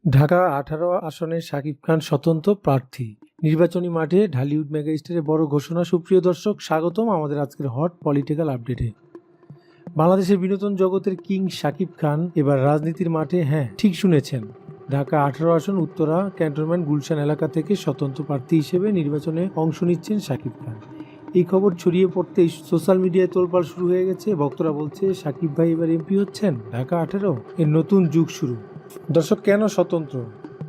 ঢাকা ১৮ আসনে শাকিব খান স্বতন্ত্র প্রার্থী। নির্বাচনী মাঠে ঢালিউড মেগাস্টারের বড় ঘোষণা। সুপ্রিয় দর্শক, স্বাগতম আমাদের আজকের হট পলিটিক্যাল আপডেটে। বাংলাদেশের বিনোদন জগতের কিং শাকিব খান এবার রাজনীতির মাঠে। হ্যাঁ, ঠিক শুনেছেন, ঢাকা ১৮ আসন উত্তরা ক্যান্টনমেন্ট গুলশান এলাকা থেকে স্বতন্ত্র প্রার্থী হিসেবে নির্বাচনে অংশ নিচ্ছেন শাকিব খান। এই খবর ছড়িয়ে পড়তেই সোশ্যাল মিডিয়ায় তোলপাড় শুরু হয়ে গেছে। ভক্তরা বলছে শাকিব ভাই এবার এমপি হচ্ছেন। ঢাকা ১৮ এর নতুন যুগ শুরু। দর্শক, কেন স্বতন্ত্র,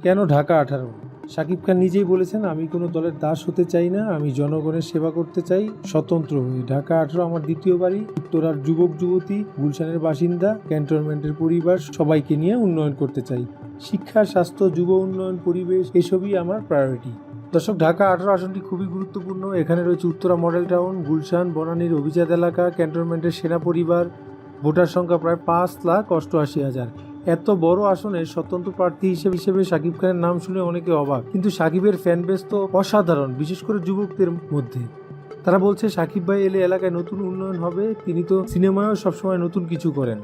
কেন ঢাকা ১৮? শাকিব খান নিজেই বলেছেন, আমি কোনো দলের দাস হতে চাই না, আমি জনগণের সেবা করতে চাই স্বতন্ত্র হয়ে। ঢাকা ১৮ আমার দ্বিতীয় বাড়ি। উত্তরার যুবক যুবতী, গুলশানের বাসিন্দা, ক্যান্টনমেন্টের পরিবার সবাইকে নিয়ে উন্নয়ন করতে চাই। শিক্ষা, স্বাস্থ্য, যুব উন্নয়ন, পরিবেশ এসবই আমার প্রায়োরিটি। দর্শক, ঢাকা ১৮ আসনটি খুবই গুরুত্বপূর্ণ। এখানে রয়েছে উত্তরা মডেল টাউন, গুলশান, বনানীর অভিজাত এলাকা, ক্যান্টনমেন্টের সেনা পরিবার। ভোটার সংখ্যা প্রায় ৫,৮৮,০০০। এত বড় আসনে স্বতন্ত্র প্রার্থী হিসেবে শাকিব খানের নাম শুনে অনেকে অবাক, কিন্তু শাকিবের ফ্যান বেস তো অসাধারণ, বিশেষ করে যুবকদের মধ্যে। তারা বলছে শাকিব ভাই এলে এলাকায় নতুন উন্নয়ন হবে, তিনি তো সিনেমায়ও সবসময় নতুন কিছু করেন।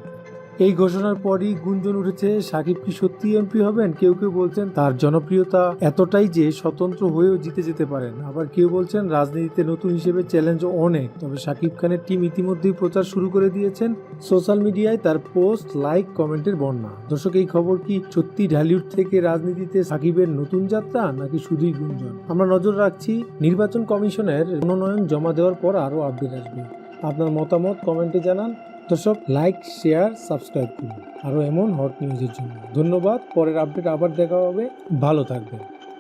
এই ঘোষণার পরই গুঞ্জন উঠেছে, শাকিব কি সত্যি এমপি হবেন? কেউ কেউ বলছেন তার জনপ্রিয়তা এতটাই যে স্বতন্ত্র হয়েও জিতে যেতে পারেন। আবার কেউ বলছেন রাজনীতিতে নতুন হিসেবে চ্যালেঞ্জ অনেক। তবে শাকিব খানের টিম ইতিমধ্যেই প্রচার শুরু করে দিয়েছেন। সোশ্যাল মিডিয়ায় তার পোস্ট, লাইক, কমেন্টের বন্যা। দর্শক, এই খবর কি সত্যি ঢালিউড থেকে রাজনীতিতে শাকিবের নতুন যাত্রা, নাকি শুধুই গুঞ্জন? আমরা নজর রাখছি। নির্বাচন কমিশনের মনোনয়ন জমা দেওয়ার পর আরও আপডেট আসবে। আপনার মতামত কমেন্টে জানান। দর্শক, লাইক, শেয়ার, সাবস্ক্রাইব করুন আরও এমন হট নিউজের জন্য। ধন্যবাদ। পরের আপডেট আবার দেখা হবে। ভালো থাকবেন।